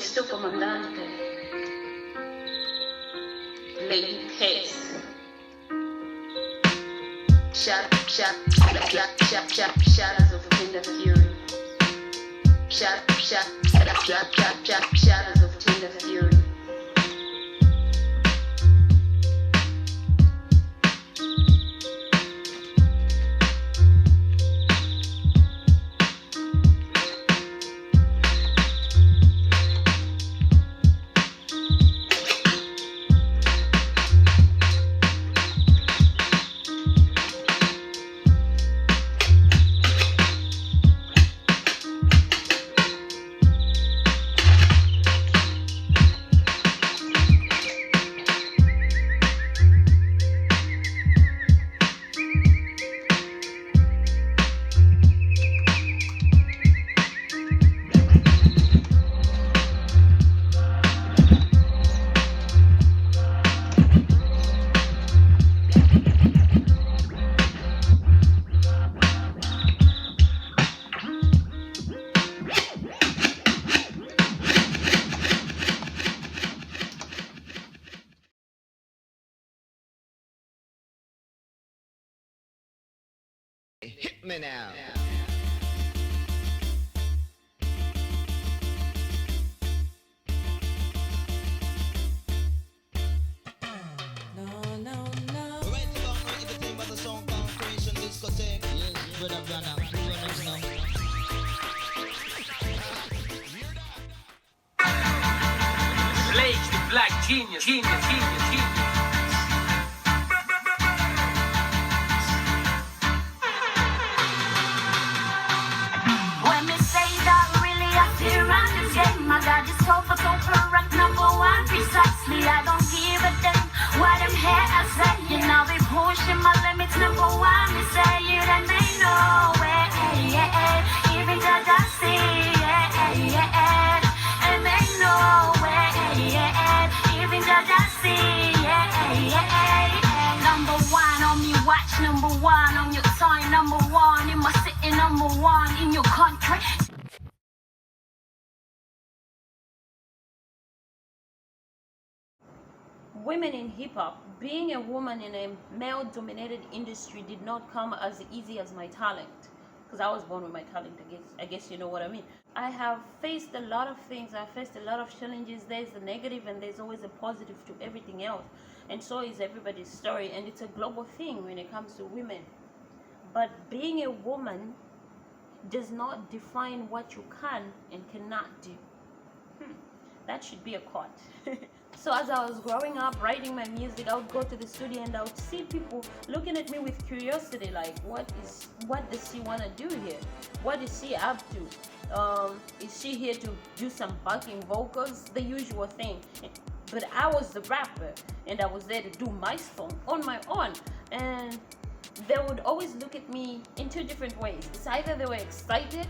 Su Comandante, Lady Case, shadows of tender fury, shadows of tender fury. Hit me now. Slaves, the black genius. When me say that really I feel run this game, I got this over correct number one precisely. I don't give a damn what them haters say. You know we pushing my limits number one. Me say it and they know it. Even though I see it, and they know it. Even though I see it. Number one on me watch, number one on your time, number one in my city, number one in your country. Women in hip-hop, being a woman in a male-dominated industry did not come as easy as my talent, because I was born with my talent. I guess you know what I mean. I have faced a lot of things. I faced a lot of challenges. There's the negative and there's always a positive to everything else, and so is everybody's story, and it's a global thing when it comes to women. But being a woman does not define what you can and cannot do. That should be a quote. So as I was growing up, writing my music, I would go to the studio and I would see people looking at me with curiosity, like, what does she want to do here? What is she up to? Is she here to do some backing vocals? The usual thing. But I was the rapper, and I was there to do my song on my own. And they would always look at me in two different ways. It's either they were excited,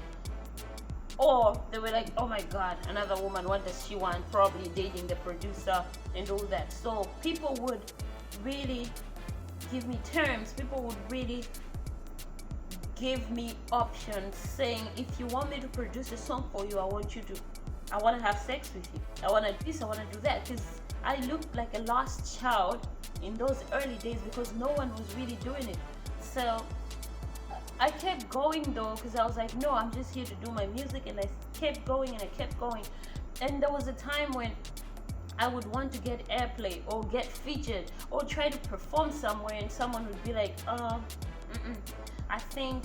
or they were like, oh my god, another woman, what does she want? Probably dating the producer and all that. So people would really give me terms. People would really give me options, saying, if you want me to produce a song for you, I want to have sex with you. I want to this, I want to do that. Because I looked like a lost child in those early days because no one was really doing it. So I kept going though, because I was like, no, I'm just here to do my music, and I kept going and I kept going. And there was a time when I would want to get airplay or get featured or try to perform somewhere, and someone would be like, I think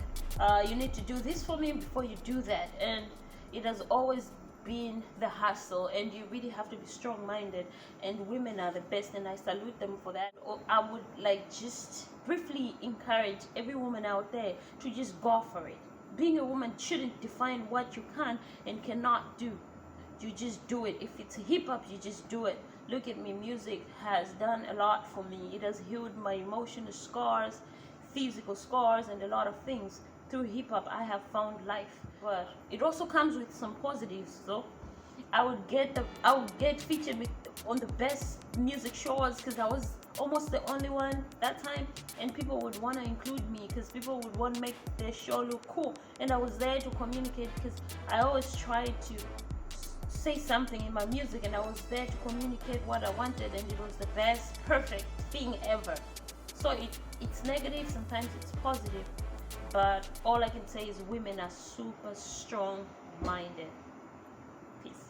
you need to do this for me before you do that. And it has always been the hustle, and you really have to be strong-minded, and women are the best, and I salute them for that. I would like just briefly encourage every woman out there to just go for it. Being a woman shouldn't define what you can and cannot do. You just do it. If it's hip-hop, you just do it. Look at me, music has done a lot for me. It has healed my emotional scars, physical scars, and a lot of things. Through hip-hop, I have found life. But it also comes with some positives. So I would get featured on the best music shows, because I was almost the only one that time, and people would want to include me because people would want to make their show look cool, and I was there to communicate, because I always tried to say something in my music, and I was there to communicate what I wanted, and it was the best, perfect thing ever. So it's negative, sometimes it's positive, but all I can say is women are super strong minded. Peace.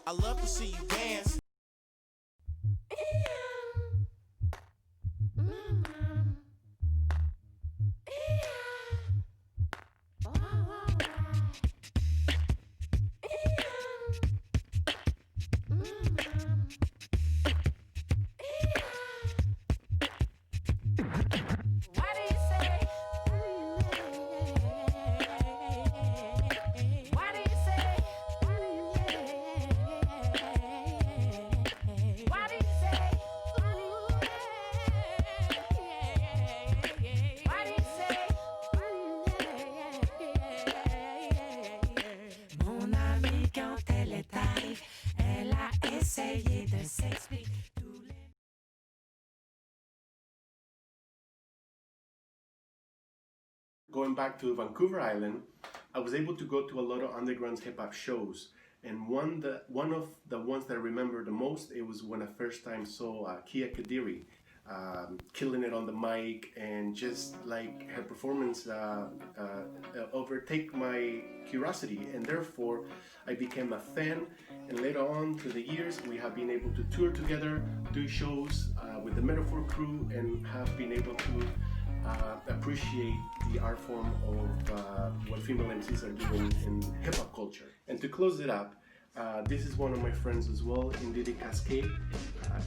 I love to see you dance. Going back to Vancouver Island, I was able to go to a lot of underground hip hop shows, and one of the ones that I remember the most, it was when I first time saw Kia Kadiri killing it on the mic, and just like her performance overtake my curiosity, and therefore I became a fan. And later on through the years, we have been able to tour together, do shows with the Metaphor crew, and have been able to appreciate the art form of what female MCs are doing in hip-hop culture. And to close it up, this is one of my friends as well, Indidi Cascade,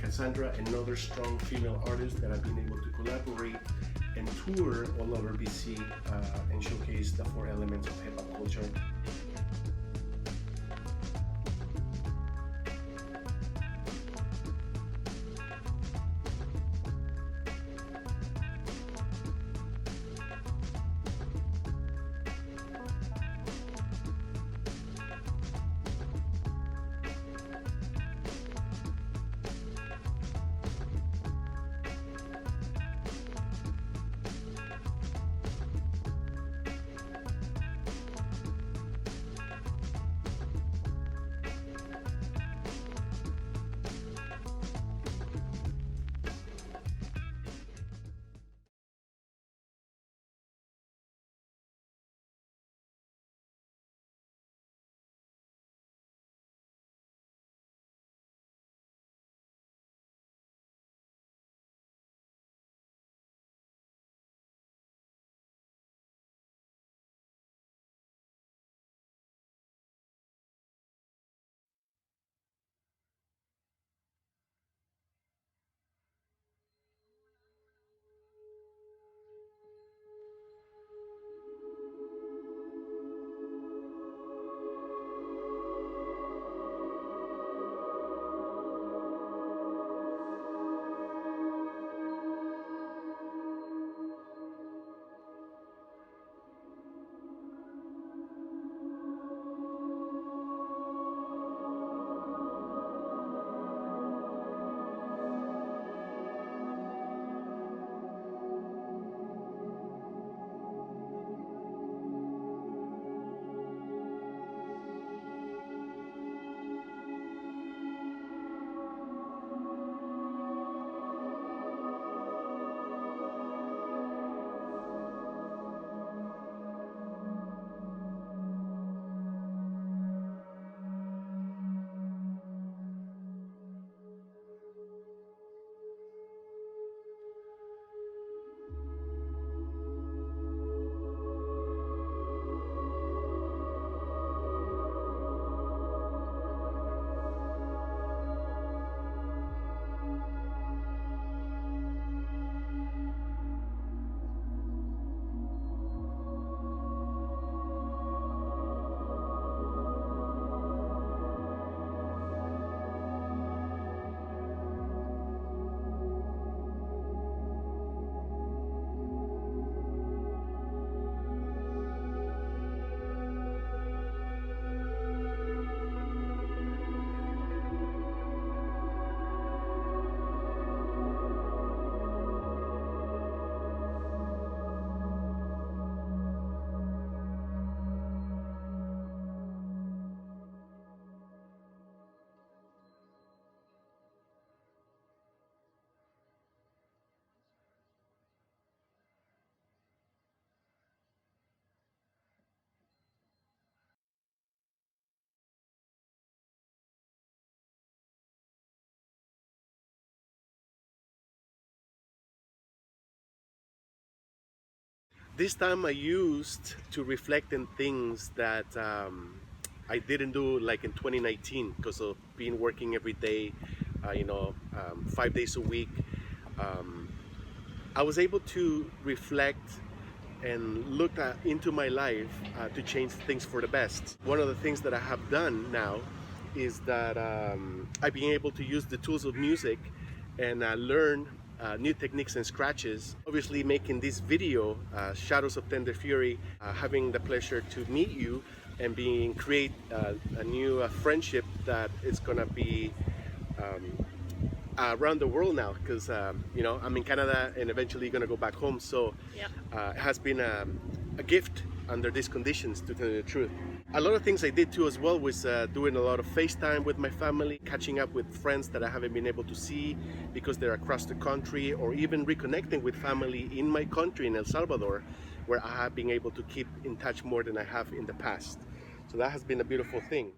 Cassandra, another strong female artist that I've been able to collaborate and tour all over BC and showcase the 4 elements of hip-hop culture. This time I used to reflect on things that I didn't do like in 2019 because of being working every day, 5 days a week. I was able to reflect and look into my life to change things for the best. One of the things that I have done now is that I've been able to use the tools of music and learn new techniques and scratches. Obviously making this video, Shadows of Tender Fury, having the pleasure to meet you and create a new friendship that is gonna be around the world now, because I'm in Canada and eventually gonna go back home, so it has been a gift under these conditions, to tell you the truth. A lot of things I did too as well was doing a lot of FaceTime with my family, catching up with friends that I haven't been able to see because they're across the country, or even reconnecting with family in my country, in El Salvador, where I have been able to keep in touch more than I have in the past. So that has been a beautiful thing.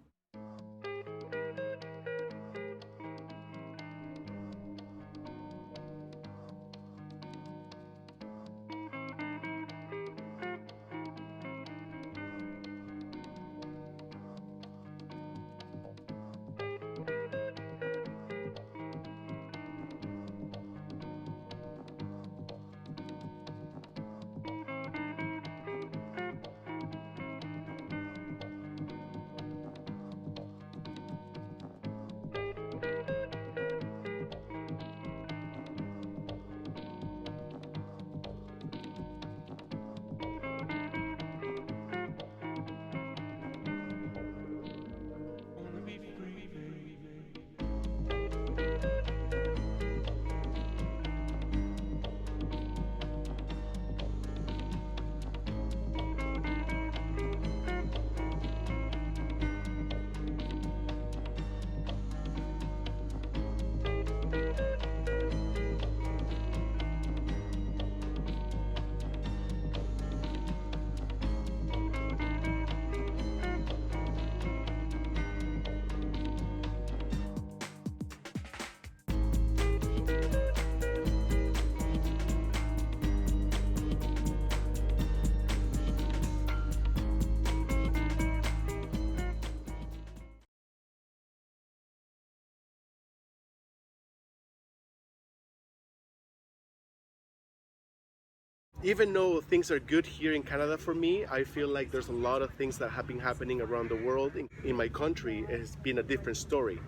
Even though things are good here in Canada for me, I feel like there's a lot of things that have been happening around the world. In my country, it has been a different story.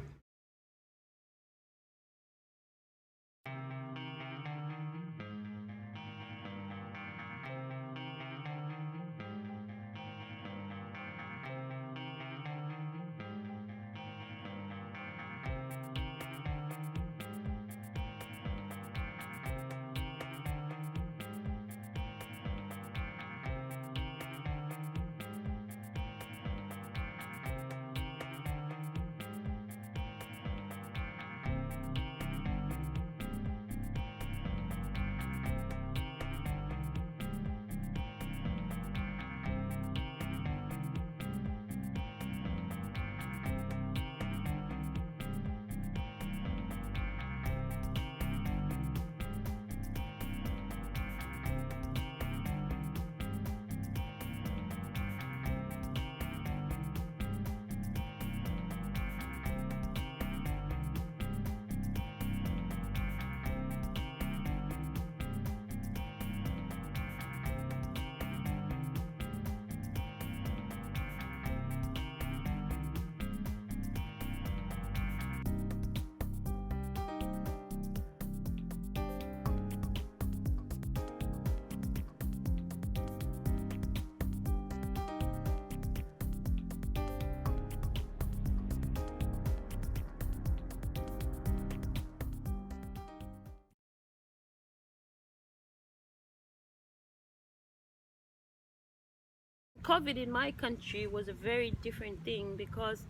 COVID in my country was a very different thing because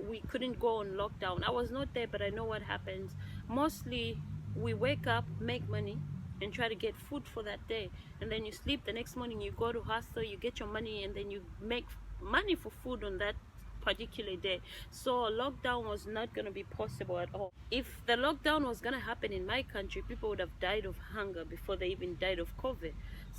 we couldn't go on lockdown. I was not there, but I know what happens. Mostly we wake up, make money, and try to get food for that day, and then you sleep. The next morning you go to hustle, you get your money, and then you make money for food on that particular day. So lockdown was not going to be possible at all. If the lockdown was going to happen in my country, people would have died of hunger before they even died of COVID.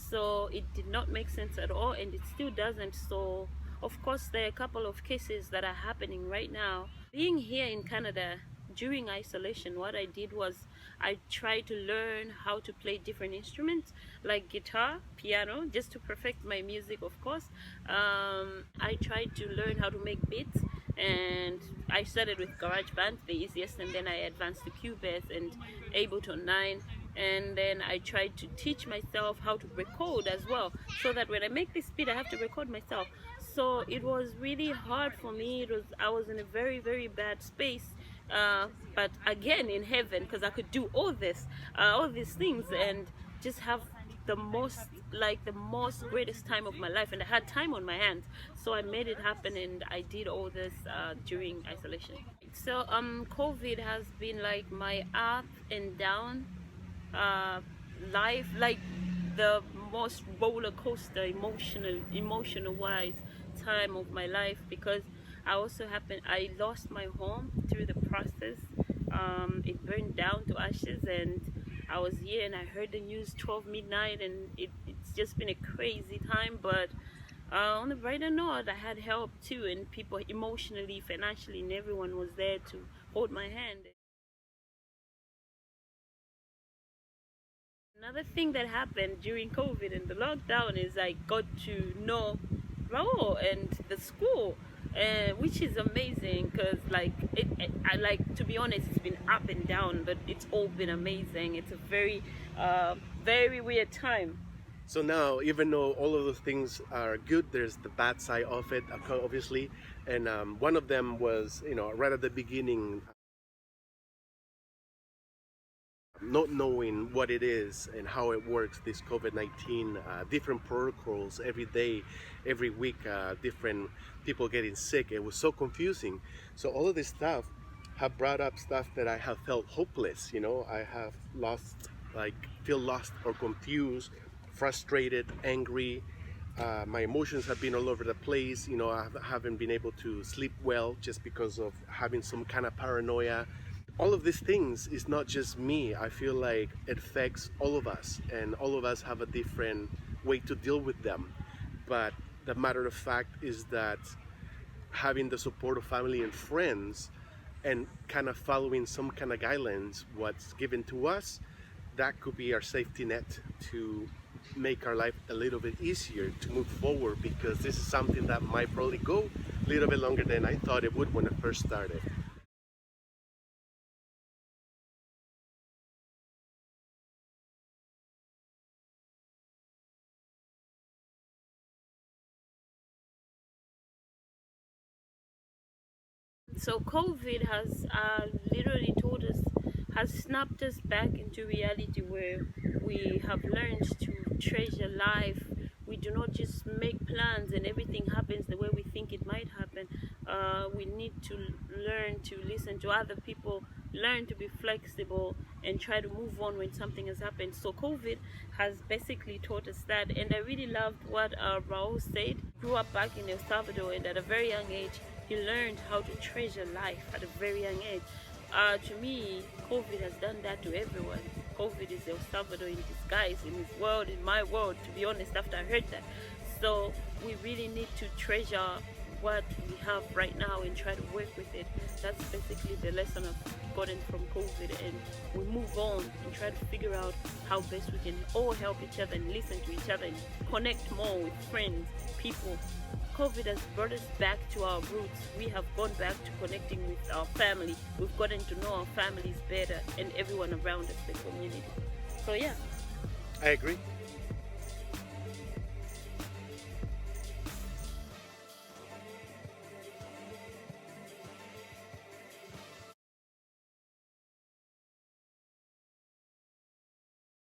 So it did not make sense at all, and it still doesn't. So of course there are a couple of cases that are happening right now. Being here in Canada during isolation, what I did was I tried to learn how to play different instruments like guitar, piano, just to perfect my music, of course. I tried to learn how to make beats, and I started with GarageBand, the easiest, and then I advanced to Cubase and Ableton 9, and then I tried to teach myself how to record as well, so that when I make this beat I have to record myself. So it was really hard for me. I was in a very, very bad space, but again in heaven, because I could do all these things and just have the most greatest time of my life, and I had time on my hands, so I made it happen, and I did all this during isolation. So COVID has been like my up and down life, like the most roller coaster emotional wise time of my life, because I lost my home through the process. It burned down to ashes, and I was here and I heard the news 12 midnight, and it's just been a crazy time. But on the brighter note, I had help too, and people emotionally, financially, and everyone was there to hold my hand. Another thing that happened during COVID and the lockdown is I got to know Raul and the school, which is amazing, because I like, to be honest, it's been up and down, but it's all been amazing. It's a very very weird time. So now, even though all of those things are good, there's the bad side of it, obviously. And one of them was, right at the beginning, not knowing what it is and how it works, this COVID-19, different protocols every day, every week, different people getting sick. It was so confusing. So all of this stuff have brought up stuff that I have felt hopeless. I have feel lost or confused, frustrated, angry. My emotions have been all over the place. I haven't been able to sleep well just because of having some kind of paranoia. All of these things is not just me. I feel like it affects all of us, and all of us have a different way to deal with them. But the matter of fact is that having the support of family and friends, and kind of following some kind of guidelines, what's given to us, that could be our safety net to make our life a little bit easier to move forward, because this is something that might probably go a little bit longer than I thought it would when I first started. So COVID has literally has snapped us back into reality, where we have learned to treasure life. We do not just make plans and everything happens the way we think it might happen. We need to learn to listen to other people, learn to be flexible, and try to move on when something has happened. So COVID has basically taught us that, and I really loved what Raul said. Grew up back in El Salvador, and at a very young age he learned how to treasure life at a very young age. To me, COVID has done that to everyone. COVID is El Salvador in disguise, in his world, in my world, to be honest, after I heard that. So we really need to treasure what we have right now and try to work with it. That's basically the lesson I've gotten from COVID, and we move on and try to figure out how best we can all help each other and listen to each other and connect more with friends, people. COVID has brought us back to our roots. We have gone back to connecting with our family. We've gotten to know our families better and everyone around us, the community. So yeah. I agree.